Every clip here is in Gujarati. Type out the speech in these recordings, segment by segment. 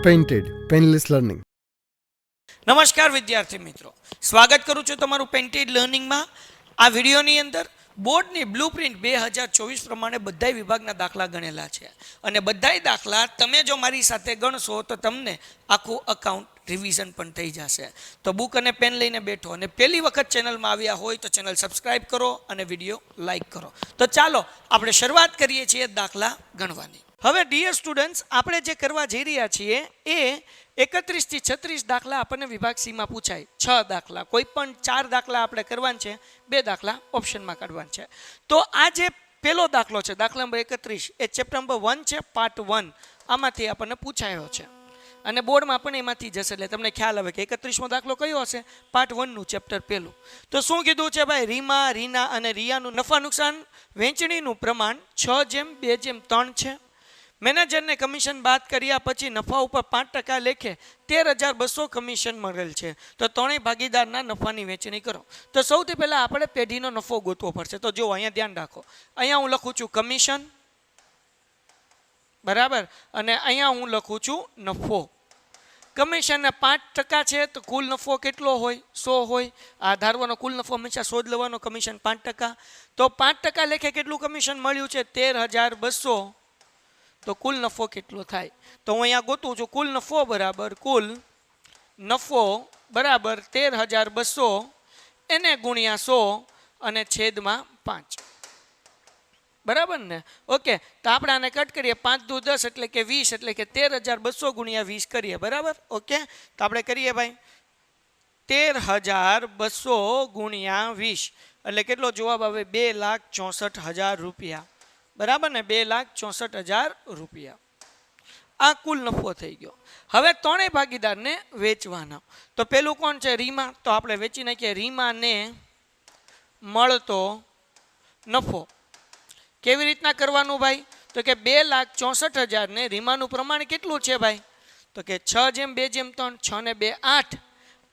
Painted painless learning. નમસ્કાર વિદ્યાર્થી મિત્રો, સ્વાગત કરું છું તમારું પેઇન્ટેડ લર્નિંગમાં. આ વિડીયોની અંદર બોર્ડની બ્લુપ્રિન્ટ 2024 પ્રમાણે બધા વિભાગના દાખલા ગણેલા છે અને બધાય દાખલા તમે જો મારી સાથે ગણશો તો તમને આખું અકાઉન્ટ રિવિઝન પણ થઈ જશે. તો બુક અને પેન લઈને બેઠો અને પહેલી વખત ચેનલમાં આવ્યા હોય તો ચેનલ સબસ્ક્રાઈબ કરો અને વિડીયો લાઈક કરો. તો ચાલો આપણે શરૂઆત કરીએ છીએ દાખલા ગણવાની. હવે ડિયર સ્ટુડન્ટ્સ, આપણે જે કરવા જઈ રહ્યા છીએ એ 31 થી 36 દાખલા આપણને વિભાગ સીમાં પૂછાય. 6 દાખલા, કોઈ પણ 4 દાખલા આપણે કરવાના છે, 2 દાખલા ઓપ્શનમાં કાઢવાના છે. તો આ જે પહેલો દાખલો છે, દાખલા નંબર 31, એ ચેપ્ટર નંબર 1 છે, પાર્ટ 1. આમાંથી આપણને પૂછાયો છે અને બોર્ડમાં પણ એમાંથી જશે, એટલે તમને ખ્યાલ આવે કે 31મો દાખલો કયો હશે, પાર્ટ 1નું ચેપ્ટર પહેલું. તો શું કીધું છે ભાઈ? રીમા, રીના અને રિયાનું નફા નુકસાન વહેંચણીનું પ્રમાણ 6:2:3 છે. મેનેજરને કમિશન બાદ કર્યા પછી નફા ઉપર 5% લેખે 13,200 કમિશન મળેલ છે. તો ત્રણેય ભાગીદારના નફાની વહેંચણી કરો. તો સૌથી પહેલાં આપણે પેઢીનો નફો ગોતવો પડશે. તો જો અહીંયા ધ્યાન રાખો, અહીંયા હું લખું છું કમિશન, બરાબર, અને અહીંયા હું લખું છું નફો. કમિશનને 5% છે તો કુલ નફો કેટલો હોય? 100 હોય. આ ધારવાનો કુલ નફો હંમેશા 100 જ લેવાનો, કમિશન 5%. તો 5% લેખે કેટલું કમિશન મળ્યું છે? 13,200. તો કુલ નફો કેટલો થાય? તો હું અહીંયા ગોતું છું. કુલ નફો બરાબર 13,200 એને ગુણ્યા 100 અને છેદમાં 5, બરાબર ને? ઓકે, તો આપણે આને કટ કરીએ. 5 દુ 10 એટલે કે 20, એટલે કે 13,200 ગુણ્યા 20 કરીએ, બરાબર? ઓકે, તો આપણે કરીએ ભાઈ 13,200 ગુણ્યા 20 એટલે કેટલો જવાબ આવે? 2,64,000 રૂપિયા, બરાબર ને? 2,64,000 રૂપિયા. આ કુલ નફો થઈ ગયો. હવે ત્રણેય ભાગીદારને વેચવાના. તો પેલું કોણ છે? રીમા. તો આપણે વેચી નાખીએ. રીમાને મળતો નફો કેવી રીતના કરવાનું ભાઈ? તો કે 2,64,000 ને રીમાનું પ્રમાણ કેટલું છે ભાઈ? તો કે 6:2:3, 6 ને 2 8,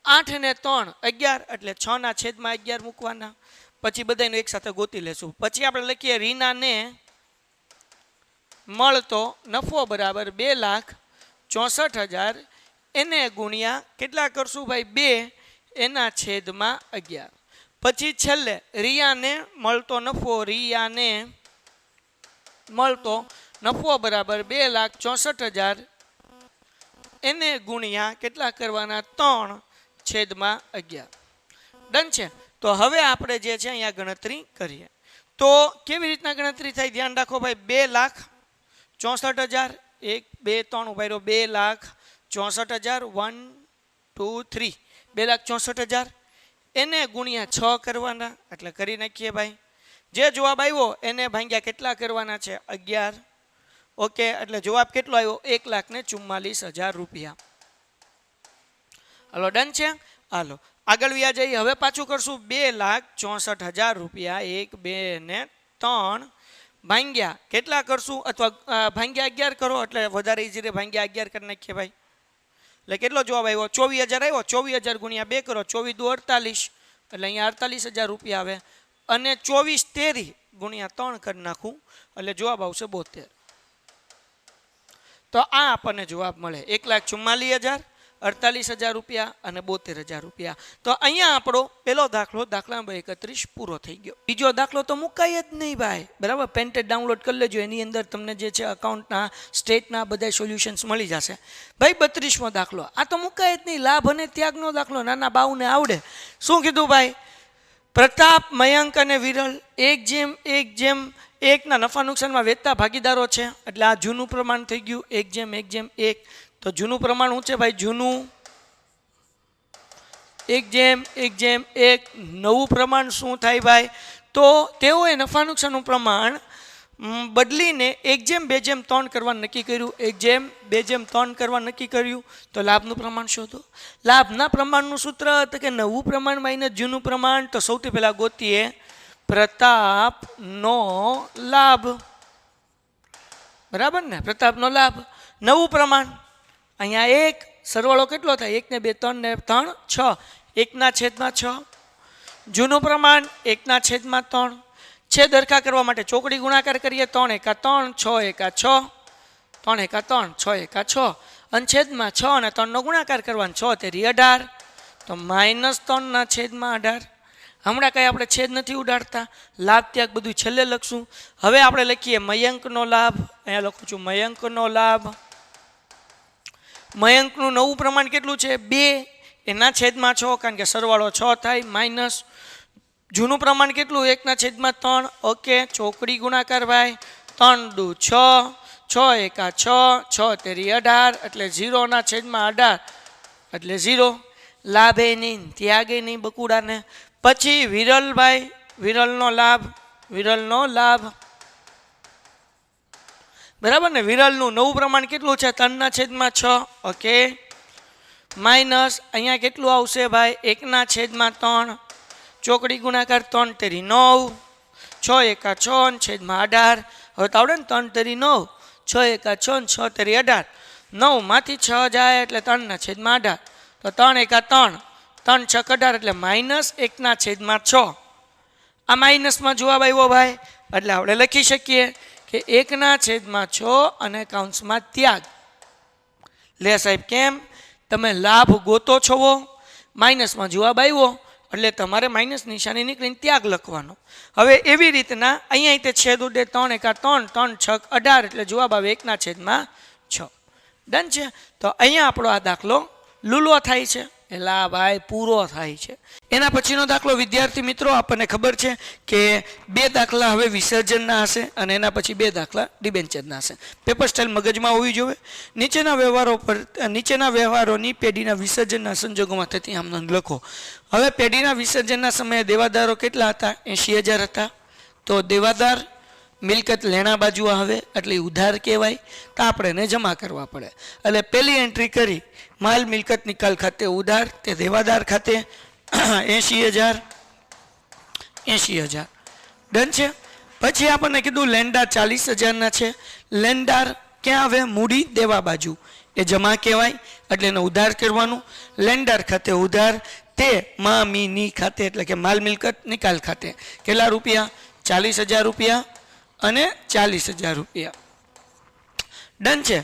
8 ને 3 11, એટલે 6 ના છેદમાં 11 મૂકવાના. પછી બધાનું એક સાથે ગોતી લેશું. પછી આપણે લખીએ રીનાને મળતો નફો બરાબર 2,64,000 એને ગુણ્યા કેટલા કરશું ભાઈ? 2 એના છેદમાં 11. પછી છેલ્લે રિયાને મળતો નફો, રિયાને મળતો નફો બરાબર 2,64,000 એને ગુણ્યા કેટલા કરવાના? 3 છેદમાં 11. ડન છે. તો હવે આપણે જે છે અહીંયા ગણતરી કરીએ. તો કેવી રીતના ગણતરી થાય? ધ્યાન રાખો ભાઈ. 2,64,000, 1 2 3 ઉભા રહ્યો. 2,64,000, 1 2 3, 2,64,000 એને ગુણ્યા 6 કરવાના, એટલે કરી નાખીએ ભાઈ. જે જવાબ આવ્યો એને ભાગ્યા કેટલા કરવાના છે? 11. ઓકે, એટલે જવાબ કેટલો આવ્યો? 1,44,000 રૂપિયા. હાલો, ડન છે. હાલો આગળ વ્યા જઈએ. હવે પાછું કરશું. 2,64,000 રૂપિયા 1 2 ને 3 ભાગ્યા કેટલા કરશું? અથવા ભાગ્યા 11 કરો એટલે વધારે ઈઝી રહે. ભાગ્યા 11 કરી નાખીએ ભાઈ. એટલે કેટલો જવાબ આવ્યો? 24,000 આવ્યો. 24,000 ગુણ્યા 2 કરો. 24 દુ 48, એટલે અહીંયા 48,000 રૂપિયા આવે. અને 24 તેરી ગુણ્યા 3 કરી નાખું એટલે જવાબ આવશે 72. તો આ આપણને જવાબ મળે 1,44,000, 48,000 રૂપિયા અને 72,000 રૂપિયા. તો અહીંયા આપણો પહેલો દાખલો, દાખલા નંબર 31 પૂરો થઈ ગયો. બીજો દાખલો તો મુકાય જ નહીં ભાઈ, બરાબર? પેન્ટેડ ડાઉનલોડ કરી લેજો. એની અંદર તમને જે છે અકાઉન્ટના, સ્ટેટના બધા સોલ્યુશન્સ મળી જશે ભાઈ. 32મો દાખલો, આ તો મુકાય જ નહીં. લાભ અને ત્યાગનો દાખલો, નાના બાઉને આવડે. શું કીધું ભાઈ? પ્રતાપ, મયંક અને વિરલ 1:1:1 નફા નુકસાનમાં વેચતા ભાગીદારો છે. એટલે આ જૂનું પ્રમાણ થઈ ગયું. 1:1:1. તો જૂનું પ્રમાણ શું છે ભાઈ? જૂનું 1:1:1. નવું પ્રમાણ શું થાય ભાઈ? તો તેઓએ નફા નુકસાનનું પ્રમાણ બદલીને 1:2:3 કરવાનું નક્કી કર્યું. 1:2:3 કરવાનું નક્કી કર્યું. તો લાભનું પ્રમાણ શોધો. લાભના પ્રમાણનું સૂત્ર તો કે નવું પ્રમાણ માઇનસ જૂનું પ્રમાણ. તો સૌથી પહેલા ગોતીએ પ્રતાપનો લાભ, બરાબર ને? પ્રતાપનો લાભ. નવું પ્રમાણ અહીંયા 1, સરવાળો કેટલો થાય? 1 ને 2 3 ને 3 6, 1/6. જૂનું પ્રમાણ 1/3. છેદ હરખા કરવા માટે ચોકડી ગુણાકાર કરીએ. 3 × 1 = 3, 6 × 1 = 6, 3 × 3 6 × 6. અને છેદમાં 6 અને 3નો ગુણાકાર કરવાનો 6 તેરી 18 તો -3/18 હમણાં કંઈ આપણે છેદ નથી ઉડાડતા લાભ ત્યાગ બધું છેલ્લે લખશું હવે આપણે લખીએ મયંકનો લાભ અહીંયા લખું છું મયંકનો લાભ મયંકનું નવું પ્રમાણ કેટલું છે 2 એના છેદમાં 6 કારણ કે સરવાળો 6 થાય માઇનસ જૂનું પ્રમાણ કેટલું 1/3 ઓકે ચોકડી ગુણાકાર ભાઈ 3 દુ 6 6 એકા 6 6 તેરી 18 એટલે 0/18 એટલે 0 લાભે નહીં ત્યાગે નહીં બકુડાને પછી વિરલભાઈ વિરલનો લાભ બરાબર ને વિરલનું નવું પ્રમાણ કેટલું છે 3/6 ઓકે માઇનસ અહીંયા કેટલું આવશે ભાઈ 1/3 ચોકડી ગુણાકાર 3 તેરી 9 6 એકા 6 18 હવે તો આવડે ને 3 તેરી 9 6 એકા 6 6 તેરી 18 9 માંથી 6 જાય એટલે 3/18 તો 3 એકા 3 3 6 18 એટલે -1/6 આ માઇનસમાં જવાબ આવ્યો ભાઈ એટલે આપણે લખી શકીએ કે 1/6 અને કૌંસમાં ત્યાગ લે સાહેબ કેમ તમે લાભ ગોતો છો માઇનસમાં જવાબ આવ્યો એટલે તમારે માઇનસ નિશાની નીકળીને ત્યાગ લખવાનો હવે એવી રીતના અહીંયા તે છેદ ઉડે 3 એકા 3 3 6 18 એટલે જવાબ આવે 1/6 ડન છે તો અહીંયા આપણો આ દાખલો લૂલો થાય છે એટલે આ ભાઈ પૂરો થાય છે એના પછીનો દાખલો વિદ્યાર્થી મિત્રો આપણને ખબર છે કે 2 દાખલા હવે વિસર્જનના હશે અને એના પછી 2 દાખલા ડિબેન્ચરના હશે પેપર સ્ટાઇલ મગજમાં હોવી જોઈએ નીચેના વ્યવહારોની પેઢીના વિસર્જનના સંજોગોમાં થતી આમ નોંધ લખો હવે પેઢીના વિસર્જનના સમયે દેવાદારો કેટલા હતા 80,000 હતા તો દેવાદાર મિલકત લેણા બાજુ આવે એટલે ઉધાર કહેવાય તો આપણે એને જમા કરવા પડે એટલે પહેલી એન્ટ્રી કરી માલ મિલકત નિકાલ ખાતે ઉધાર તે દેવાદાર ખાતે 80,000 ડન છે પછી આપણને કીધું લેણદાર 40,000ના છે લેણદાર ક્યાં આવે મૂડી દેવા બાજુ એ જમા કહેવાય એટલે એને ઉધાર કરવાનું લેણદાર ખાતે ઉધાર તે મામીની ખાતે એટલે કે માલ મિલકત નિકાલ ખાતે કેટલા રૂપિયા 40,000 રૂપિયા અને 40,000 રૂપિયા ડન છે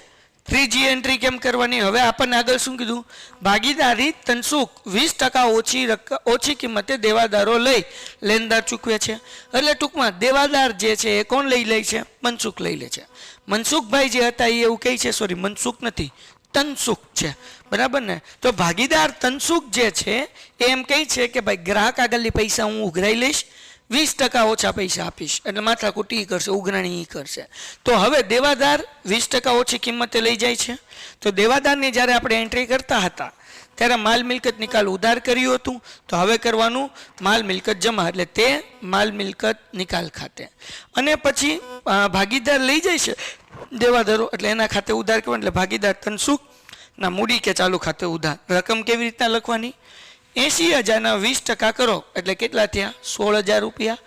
ત્રીજી એન્ટ્રી કેમ કરવાની હવે આપણને આગળ શું કીધું ભાગીદારી તનસુખ 20% ઓછી કિંમતે દેવાદારો લઈ લેણદાર ચૂકવે છે એટલે ટૂંકમાં દેવાદાર જે છે એ કોણ લઈ લે છે મનસુખ લઈ લે છે મનસુખભાઈ જે હતા એ એવું કહે છે સોરી મનસુખ નથી તનસુખ છે બરાબર ને તો ભાગીદાર તનસુખ જે છે એ એમ કહે છે કે ભાઈ ગ્રાહક આગળની પૈસા હું ઉઘરાઈ લઈશ 20% ઓછા પૈસા આપીશ એટલે માથાકૂટ ઈ કરશે ઉઘરાણી ઈ કરશે તો હવે દેવાદાર 20% ઓછી કિંમતે લઈ જાય છે તો દેવાદારની જ્યારે આપણે એન્ટ્રી કરતા હતા ત્યારે માલ મિલકત નિકાલ ઉધાર કર્યું હતું તો હવે કરવાનું માલ મિલકત જમા એટલે તે માલ મિલકત નિકાલ ખાતે અને પછી ભાગીદાર લઈ જાય છે દેવાદારો એટલે એના ખાતે ઉધાર કરવાનું એટલે ભાગીદાર તનસુખ ના મૂડી કે ચાલુ ખાતે ઉધાર રકમ કેવી રીતના લખવાની 80,000ના 20% કરો એટલે કેટલા થયા 16,000 રૂપિયા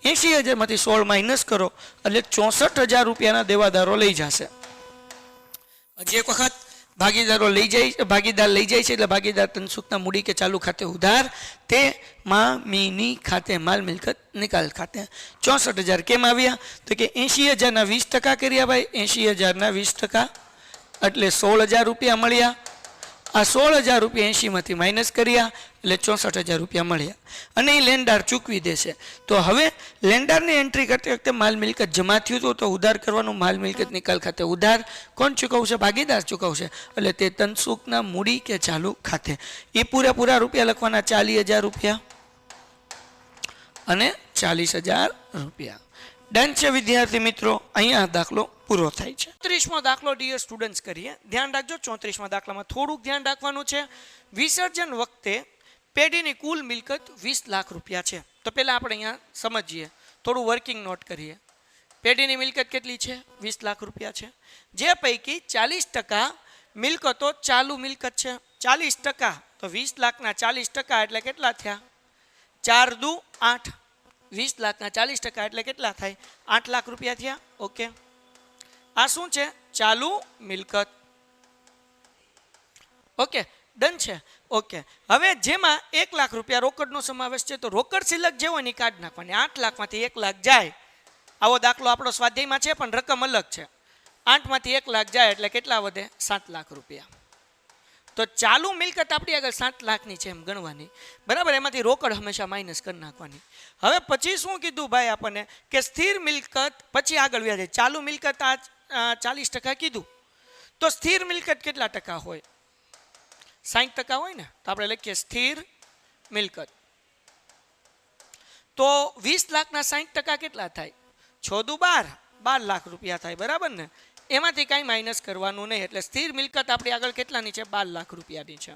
80,000 માંથી 16 માઇનસ કરો એટલે 64,000 રૂપિયાના દેવાદારો લઈ જશે હજી એક વખત ભાગીદાર લઈ જાય છે એટલે ભાગીદાર તનસુખના મૂડી કે ચાલુ ખાતે ઉધાર તે મામીની ખાતે માલ મિલકત નિકાલ ખાતે 64,000 કેમ આવ્યા તો કે 80,000ના 20% કર્યા ભાઈ 80,000ના 20% એટલે 16,000 રૂપિયા મળ્યા આ 16,000 રૂપિયા 80માંથી માઇનસ કર્યા એટલે 64,000 રૂપિયા મળ્યા અને એ લેણદાર ચૂકવી દેશે તો હવે લેણદારની એન્ટ્રી કરતી વખતે માલ મિલકત જમા થયું તો ઉધાર કરવાનું માલ મિલકત નિકાલ ખાતે ઉધાર કોણ ચૂકવશે ભાગીદાર ચૂકવશે એટલે તે તનસુખના મૂડી કે ચાલુ ખાતે એ પૂરેપૂરા રૂપિયા લખવાના 40,000 રૂપિયા અને 40,000 રૂપિયા ડન છે વિદ્યાર્થી મિત્રો અહીંયા દાખલો પૂરો થાય છે 34મો દાખલો ડિયર સ્ટુડન્ટ્સ કરીએ ધ્યાન રાખજો 34મા દાખલામાં થોડુંક ધ્યાન રાખવાનું છે વિસર્જન વખતે પેઢીની કુલ મિલકત 20 લાખ રૂપિયા છે તો પહેલા આપણે અહીંયા સમજીએ થોડું વર્કિંગ નોટ કરીએ પેઢીની મિલકત કેટલી છે 20 લાખ રૂપિયા છે જે પૈકી 40% મિલકતો ચાલુ મિલકત છે 40% તો 20 લાખના 40% એટલે કેટલા થયા 4 દુ 8 20 લાખના 40% એટલે કેટલા થાય 8 લાખ રૂપિયા થયા ઓકે આ શું છે ચાલુ મિલકત ઓકે ડન છે ઓકે હવે જેમાં 1 લાખ રૂપિયા રોકડનો સમાવેશ છે તો રોકડ શિલ્લક જે હોય ને કાઢી નાખવાની 8 લાખમાંથી 1 લાખ જાય આવો દાખલો આપણો સ્વાધ્યાયમાં છે પણ રકમ અલગ છે 8માંથી 1 લાખ જાય એટલે કેટલા વધે? 7 લાખ રૂપિયા. તો ચાલુ મિલકત આપણી આગળ 7 લાખની છે એમ ગણવાની, બરાબર. એમાંથી રોકડ હંમેશા માઇનસ કરી નાખવાની. હવે પછી શું કીધું ભાઈ આપણને કે સ્થિર મિલકત, પછી આગળ વ્યાજ. ચાલુ મિલકત આ 40% કીધું, તો સ્થિર મિલકત કેટલા ટકા હોય? 60% હોય ને. તો આપણે લખીએ સ્થિર મિલકત. તો 20 લાખના 60% કેટલા થાય? 6 દુ 12 લાખ રૂપિયા થાય, બરાબર ને. એમાંથી કાંઈ માઇનસ કરવાનું નહીં, એટલે સ્થિર મિલકત આપણી આગળ કેટલાની છે? 12 લાખ રૂપિયાની છે.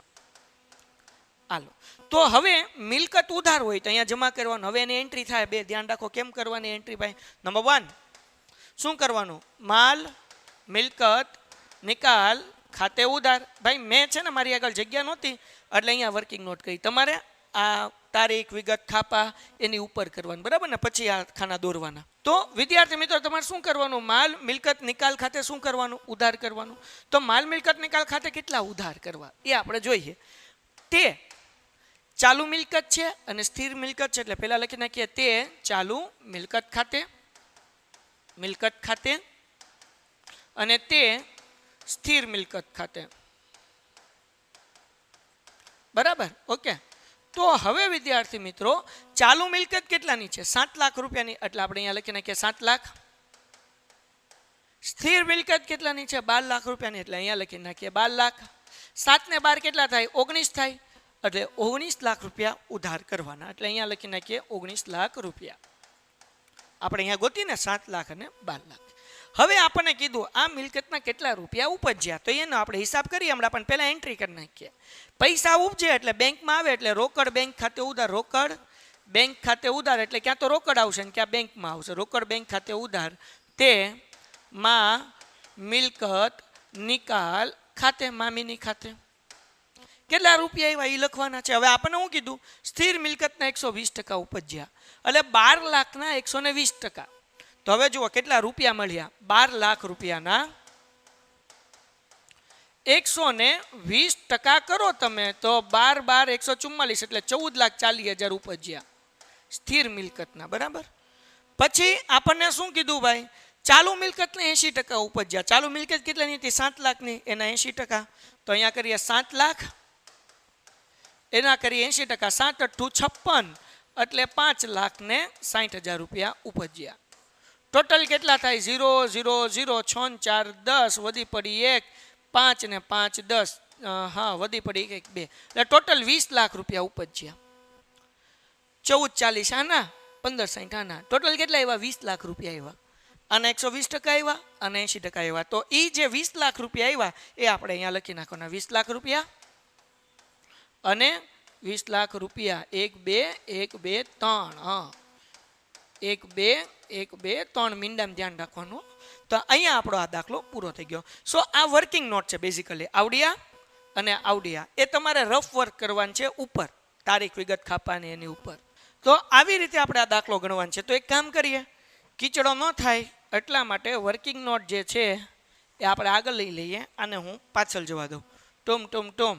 હાલો, તો હવે મિલકત ઉધાર હોય તો અહીંયા જમા કરવાનું. હવે એની એન્ટ્રી થાય, બે ધ્યાન રાખો કેમ કરવાની એન્ટ્રી ભાઈ. નંબર 1 શું કરવાનું? માલ મિલકત નિકાલ ખાતે ઉધાર. ભાઈ મેં છે ને મારી આગળ જગ્યા નહોતી એટલે અહીંયા વર્કિંગ નોટ કરી. તમારે આ તારીખ વિગત ખાપા એની ઉપર કરવાનું, બરાબર ને, પછી આ ખાના દોરવાના. તો વિદ્યાર્થી મિત્રો તમારે શું કરવાનું? માલ મિલકત નિકાલ ખાતે શું કરવાનું? ઉધાર કરવાનું. તો માલ મિલકત નિકાલ ખાતે કેટલા ઉધાર કરવા એ આપણે જોઈએ. તે ચાલુ મિલકત છે અને સ્થિર મિલકત છે, એટલે પહેલા લખી નાખીએ તે ચાલુ મિલકત ખાતે અને તે સ્થિર મિલકત ખાતે, બરાબર. ઓકે, તો હવે વિદ્યાર્થી મિત્રો ચાલુ મિલકત કેટલાની છે? 7 લાખ રૂપિયાની, એટલે આપણે અહીંયા લખી નાખીએ 7 લાખ. સ્થિર મિલકત કેટલાની છે? 12 લાખ રૂપિયાની, એટલે અહીંયા લખી નાખીએ 12 લાખ. 7 ને 12 કેટલા થાય? 19 થાય, એટલે 19 લાખ રૂપિયા ઉધાર કરવાના, એટલે અહીંયા લખી નાખીએ 19 લાખ રૂપિયા. આપણે અહીંયા ગોતીને 7 લાખ અને 12 લાખ. હવે આપણને કીધું આ મિલકતના કેટલા રૂપિયા ઉપજ્યા, તો એનો આપણે હિસાબ કરીએ હમણાં, પણ પહેલા એન્ટ્રી કરી નાખીએ. પૈસા ઉપજે એટલે બેંકમાં આવે, એટલે રોકડ બેંક ખાતે ઉધાર. રોકડ બેંક ખાતે ઉધાર એટલે ક્યાં તો રોકડ આવશે ને ક્યાં બેંકમાં આવશે. રોકડ બેંક ખાતે ઉધાર તે માં મિલકત નિકાલ ખાતે, મામીની ખાતે. કેટલા રૂપિયા આવ્યા એ લખવાના છે. હવે આપણને શું કીધું? સ્થિર મિલકતના 120% ઉપજ્યા, એટલે 12 લાખના 120%. તો હવે જુઓ કેટલા રૂપિયા મળ્યા? 12 લાખ રૂપિયાના 120% કરો તમે તો 12 144, એટલે 14,40,000 ઉપજ્યા સ્થિર મિલકતના, બરાબર. પછી આપણને શું કીધું ભાઈ? ચાલુ મિલકતના 80% ઉપજ્યા. ચાલુ મિલકત કેટલાની હતી? 7 લાખની, એના 80%. તો અહીંયા કરીએ 7 લાખ, એના કરીએ 80%. 7 × 8 = 56, એટલે 5,60,000 રૂપિયા ઉપજ્યા. ટોટલ કેટલા થાય? 0 0 0 6 4 10 વધી પડી 1 5 ને 5 10, હા વધી પડી 1 2, એટલે ટોટલ 20 લાખ રૂપિયા ઉપજ્યા. 1440 આના, 1560 આના, ટોટલ કેટલા આવ્યા? 20 લાખ રૂપિયા આવ્યા. આના 120% આવ્યા અને 80% આવ્યા. તો એ જે 20 લાખ રૂપિયા આવ્યા એ આપણે અહીંયા લખી નાખવાના. 20 લાખ રૂપિયા અને 20 લાખ રૂપિયા 1 2 1 2 3, હા 1 2 1 2 3 મીંડામાં ધ્યાન રાખવાનું. તો અહીંયા આપણો આ દાખલો પૂરો થઈ ગયો. સો આ વર્કિંગ નોટ છે બેઝિકલી, આવડિયા અને આવડિયા. એ તમારે રફ વર્ક કરવાનું છે ઉપર, તારીખ વિગત ખાપાની એની ઉપર. તો આવી રીતે આપણે આ દાખલો ગણવાનો છે. તો એક કામ કરીએ, કીચડો ન થાય એટલા માટે વર્કિંગ નોટ જે છે એ આપણે આગળ લઈ લઈએ, અને હું પાછળ જવા દઉં. ટોમ.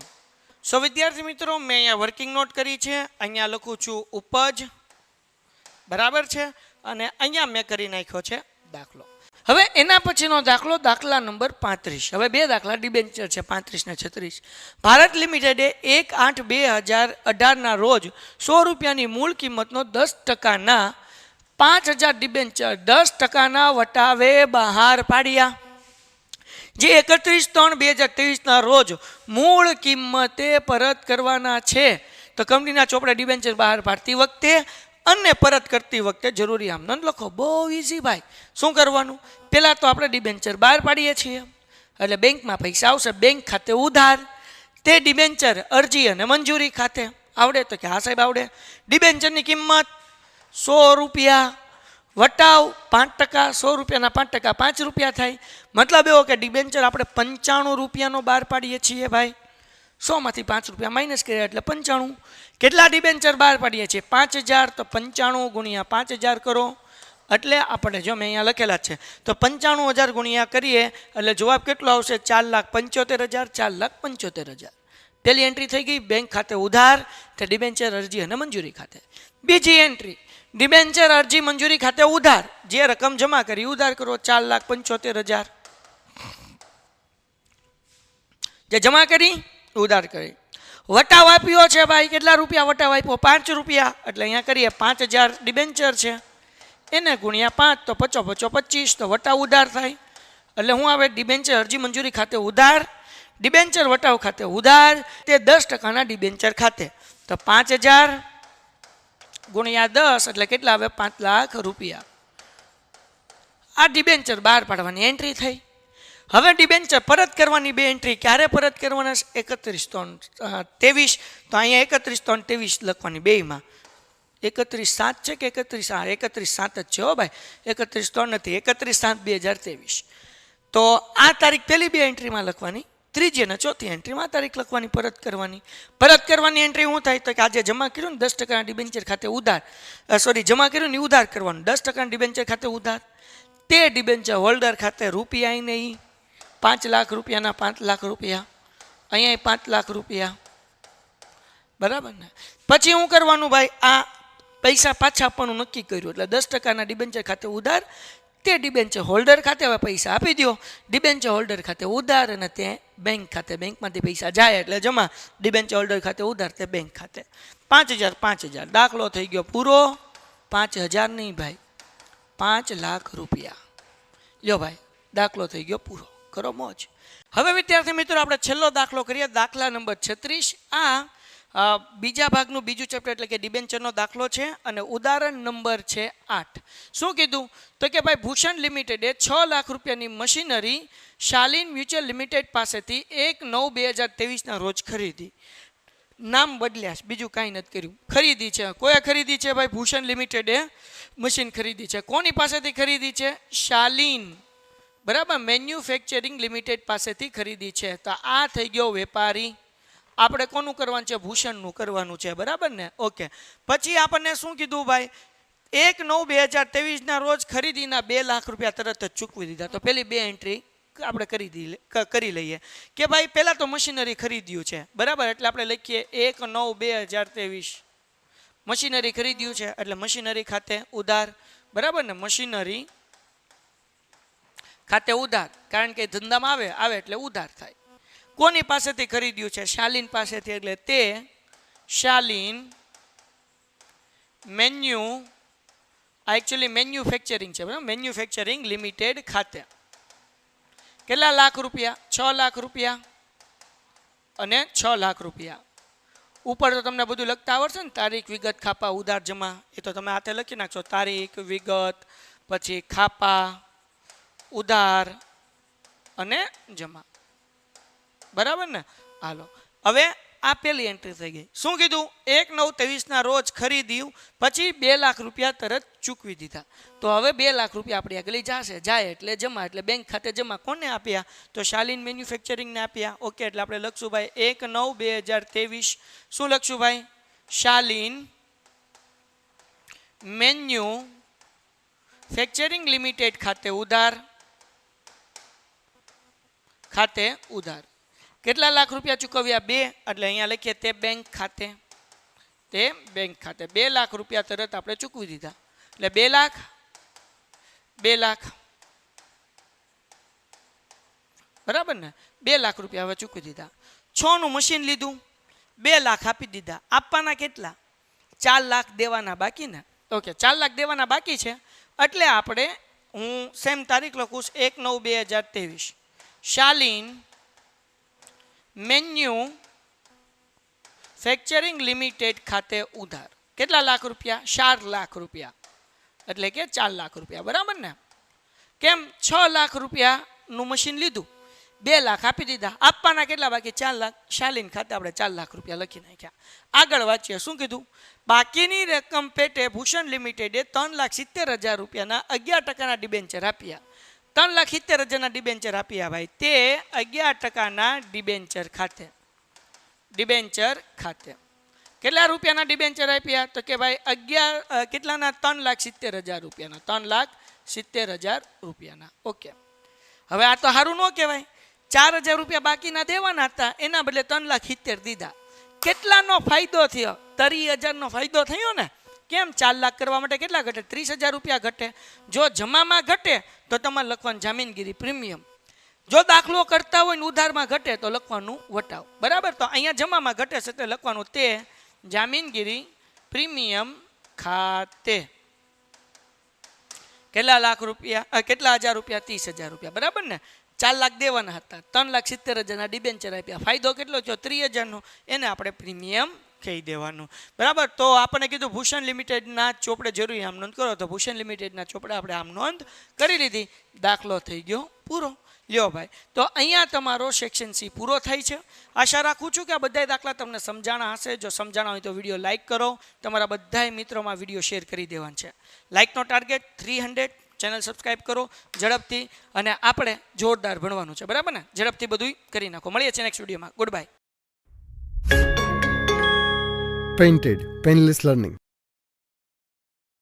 સો વિદ્યાર્થી મિત્રો મેં અહીંયા વર્કિંગ નોટ કરી છે. અહીંયા લખું છું ઉપજ, બરાબર છે, અને અહીંયા મેં કરી નાખ્યો છે દાખલો. હવે એના પછીનો દાખલો, દાખલા નંબર 35. હવે બે દાખલા ડિબેન્ચર છે 35 ને 36. ભારત લિમિટેડે 1/8/2018 રોજ 100 રૂપિયાની મૂળ કિંમતનો 10%ના 5000 ડિબેન્ચર 10%ના વટાવે બહાર પાડ્યા, જે 31/3/2023 રોજ મૂળ કિંમતે પરત કરવાના છે. તો કંપનીના ચોપડે ડિબેન્ચર બહાર પાડતી વખતે અને પરત કરતી વખતે જરૂરી આમનોંધ લખો. બહુ ઇઝી ભાઈ. શું કરવાનું? પહેલાં તો આપણે ડિબેન્ચર બહાર પાડીએ છીએ એટલે બેંકમાં પૈસા આવશે. બેંક ખાતે ઉધાર, તે ડિબેન્ચર અરજી અને મંજૂરી ખાતે. આવડે તો કે હા સાહેબ આવડે. ડિબેન્ચરની કિંમત 100 રૂપિયા, વટાવ 5%, 100 રૂપિયાના 5% 5 રૂપિયા થાય. મતલબ એવો કે ડિબેન્ચર આપણે 95 રૂપિયાનો બહાર પાડીએ છીએ ભાઈ. 100માંથી 5 રૂપિયા માઇનસ કર્યા એટલે 95. કેટલા ડિબેન્ચર બહાર પાડીએ છીએ? 5000. તો 95 × 5000 કરો એટલે આપણે જો મેં અહીંયા લખેલા છે તો 95000 ગુણ્યા કરીએ એટલે જવાબ કેટલો આવશે? 4,75,000. 4,75,000. પહેલી એન્ટ્રી થઈ ગઈ બેંક ખાતે ઉધાર, તે ડિબેન્ચર અરજી અને મંજૂરી ખાતે. બીજી એન્ટ્રી ડિબેન્ચર અરજી મંજૂરી ખાતે ઉધાર, જે રકમ જમા કરી ઉધાર કરો 4,75,000. કે જમા કરી ઉધાર કરી. વટાવ આપ્યો છે ભાઈ, કેટલા રૂપિયા વટાવ આપ્યો? 5 રૂપિયા. એટલે અહીંયા કરીએ 5000 ડિબેન્ચર છે, એને ગુણ્યા 5 તો 5 5 25, તો વટાવ ઉધાર થાય. એટલે હું આવે ડિબેન્ચર અરજી મંજૂરી ખાતે ઉધાર, ડિબેન્ચર વટાવ ખાતે ઉધાર, તે 10%ના ડિબેન્ચર ખાતે. તો 5000 ગુણ્યા 10 એટલે કેટલા આવે? 5 લાખ રૂપિયા. આ ડિબેન્ચર બહાર પાડવાની એન્ટ્રી થઈ. હવે ડિબેન્ચર પરત કરવાની બે એન્ટ્રી. ક્યારે પરત કરવાના? 31/3/23. તો અહીંયા 31/3/23 લખવાની બેયમાં. 31/7 છે કે 31/7 જ છે હો ભાઈ, 31/3 નથી, 31/7/2023. તો આ તારીખ પહેલી બે એન્ટ્રીમાં લખવાની, ત્રીજી અને ચોથી એન્ટ્રીમાં આ તારીખ લખવાની, પરત કરવાની. પરત કરવાની એન્ટ્રી શું થાય? તો કે આજે જમા કર્યું ને 10%ના ડિબેન્ચર ખાતે ઉધાર, જમા કર્યું ને ઉધાર કરવાનું, 10%ના ડિબેન્ચર ખાતે ઉધાર, તે ડિબેન્ચર હોલ્ડર ખાતે રૂપિયા નહીં, 5 લાખ રૂપિયાના 5 લાખ રૂપિયા, અહીંયા 5 લાખ રૂપિયા, બરાબર ને? પછી શું કરવાનું ભાઈ? આ પૈસા પાછા આપવાનું નક્કી કર્યું એટલે 10%ના ડિબેન્ચર ખાતે ઉધાર, તે ડિબેન્ચર હોલ્ડર ખાતે હવે પૈસા આપી દો, ડિબેન્ચર હોલ્ડર ખાતે ઉધાર, અને તે બેંક ખાતે, બેંકમાંથી પૈસા જાય એટલે જમા, ડિબેન્ચર હોલ્ડર ખાતે ઉધાર, તે બેંક ખાતે. 5000 5000 દાખલો થઈ ગયો પૂરો. 5000 નહીં ભાઈ, 5 લાખ રૂપિયા. લ્યો ભાઈ, દાખલો થઈ ગયો પૂરો. કરો મોજ. હવે વિદ્યાર્થી મિત્રો આપણે છેલ્લો દાખલો કરીએ, દાખલા નંબર 36. આ બીજા ભાગનું બીજું ચેપ્ટર એટલે કે ડિબેન્ચરનો દાખલો છે અને ઉદાહરણ નંબર છે 8. શું કીધું? તો કે ભાઈ ભૂષણ લિમિટેડે 6 લાખ રૂપિયાની મશીનરી શાલિન મ્યુચ્યુઅલ લિમિટેડ પાસેથી 1/9/2023ના રોજ ખરીદી. નામ બદલ્યા છે, બીજું કાંઈ નથી કર્યું. ખરીદી છે. કોએ ખરીદી છે ભાઈ? ભૂષણ લિમિટેડે મશીન ખરીદી છે. કોની પાસેથી ખરીદી છે? શાલિન, બરાબર, મેન્યુફેક્ચરિંગ લિમિટેડ પાસેથી ખરીદી છે. તો આ થઈ ગયો વેપારી. આપણે કોનું કરવાનું છે? ભૂષણનું કરવાનું છે, બરાબર ને? ઓકે. પછી આપણને શું કીધું ભાઈ? 1/9/2023ના રોજ ખરીદીના 2 લાખ રૂપિયા તરત જ ચૂકવી દીધા. તો પેલી બે એન્ટ્રી આપણે કરી લઈએ કે ભાઈ પહેલાં તો મશીનરી ખરીદ્યું છે, બરાબર, એટલે આપણે લખીએ 1/9/2023 મશીનરી ખરીદ્યું છે એટલે મશીનરી ખાતે ઉધાર, બરાબર ને? મશીનરી ખાતે ઉધાર, કારણ કે ધંધામાં આવે એટલે ઉધાર થાય. કોની પાસેથી ખરીદ્યું છે? શાલિન પાસેથી, એટલે તે શાલિન એકચ્યુઅલી મેન્યુફેક્ચરિંગ છે, બરાબર, મેન્યુફેક્ચરિંગ લિમિટેડ ખાતે. કેટલા લાખ રૂપિયા? 6 લાખ રૂપિયા અને 6 લાખ રૂપિયા. ઉપર તો તમને બધું લખતા આવડશે ને, તારીખ, વિગત, ખાપા, ઉધાર, જમા, એ તો તમે હાથે લખી નાખશો. તારીખ, વિગત, પછી ખાપા, ઉધાર અને જમા, બરાબર ને? હાલો, હવે આ પેલી એન્ટ્રી થઈ ગઈ. શું કીધું? 1/9/23ના રોજ ખરીદ્યું, પછી 2 લાખ રૂપિયા તરત ચૂકવી દીધા. તો હવે 2 લાખ રૂપિયા આપણી આગળ જશે, જાય એટલે જમા, એટલે બેંક ખાતે જમા. કોને આપ્યા? તો શાલિન મેન્યુફેક્ચરિંગને આપ્યા. ઓકે, એટલે આપણે લખશું ભાઈ 1/9/2023. શું લખશું ભાઈ? શાલિન મેન્યુફેક્ચરિંગ લિમિટેડ ખાતે ઉધાર, ખાતે ઉધાર. કેટલા લાખ રૂપિયા ચૂકવ્યા? 2. એટલે અહીંયા લખીએ તે બેંક ખાતે, તે બેંક ખાતે 2 લાખ રૂપિયા તરત આપણે ચૂકવી દીધા. એટલે 2 લાખ, 2 લાખ, બરાબર ને? 2 લાખ રૂપિયા હવે ચૂકવી દીધા. 6નું મશીન લીધું, 2 લાખ આપી દીધા. આપવાના કેટલા? 4 લાખ દેવાના બાકી ને? ઓકે, 4 લાખ દેવાના બાકી છે એટલે આપણે હું સેમ તારીખ લખું 1/9/2023. શાલિન મેન્યુફેક્ચરિંગ લિમિટેડ ખાતે ઉધાર. કેટલા લાખ રૂપિયા? 4 લાખ રૂપિયા, એટલે કે 4 લાખ રૂપિયા, બરાબર ને? કેમ? 6 લાખ રૂપિયાનું મશીન લીધું, 2 લાખ આપી દીધા. આપવાના કેટલા બાકી? 4 લાખ. શાલિન ખાતે આપણે 4 લાખ રૂપિયા લખી નાખ્યા. આગળ વાંચીએ. શું કીધું? બાકીની રકમ પેટે ભૂષણ લિમિટેડે 3,70,000 રૂપિયાના 11%ના ડિબેન્ચર આપ્યા. 3,70,000ના ડિબેન્ચર આપ્યા ભાઈ, તે 11%ના ડિબેન્ચર ખાતે, ડિબેન્ચર ખાતે. કેટલા રૂપિયાના ડિબેન્ચર આપ્યા? તો કે ભાઈ 11 કેટલાના? 3,70,000 રૂપિયાના, 3,70,000 રૂપિયાના. ઓકે, હવે આ તો સારું ન કહેવાય. 4,000 રૂપિયા બાકીના દેવાના હતા, એના બદલે 3,70,000 દીધા. કેટલાનો ફાયદો થયો? 30,000નો ફાયદો થયો ને? કેમ? 4 લાખ કરવા માટે કેટલા ઘટે? 30,000 રૂપિયા ઘટે. જો જમામાં ઘટે તો તમારે લખવાનું જામીનગીરી પ્રીમિયમ. જો દાખલો કરતા હોય ને ઉધારમાં ઘટે તો લખવાનું વટાવ. બરાબર, તો અહીંયા જમામાં ઘટે છે એટલે લખવાનું તે જામીનગીરી પ્રીમિયમ ખાતે કેટલા લાખ રૂપિયા, કેટલા હજાર રૂપિયા, 30,000 રૂપિયા. બરાબર ને, 4 લાખ દેવાના હતા, 3,70,000 ડિબેન્ચર આપ્યા, ફાયદો કેટલો થયો 30,000નો, એને આપણે પ્રીમિયમ કહી દેવાનું. બરાબર, તો આપણે કીધું ભૂષણ લિમિટેડના ચોપડે જરૂરી આમ નોંધ કરો, તો ભૂષણ લિમિટેડના ચોપડે આપણે આમ નોંધ કરી લીધી, દાખલો થઈ ગયો પૂરો. લ્યો ભાઈ, તો અહીંયા તમારો સેક્શન સી પૂરો થાય છે. આશા રાખું છું કે આ બધા દાખલા તમને સમજાણા હશે. જો સમજાણા હોય તો વિડીયો લાઇક કરો, તમારા બધા મિત્રોમાં વિડીયો શેર કરી દેવાનું છે. લાઇકનો ટાર્ગેટ 300, ચેનલ સબસ્ક્રાઈબ કરો ઝડપથી, અને આપણે જોરદાર ભણવાનું છે. બરાબર ને, ઝડપથી બધું કરી નાખો. મળીએ છીએ નેક્સ્ટ વિડીયોમાં. Good bye. Painted, Painless Learning.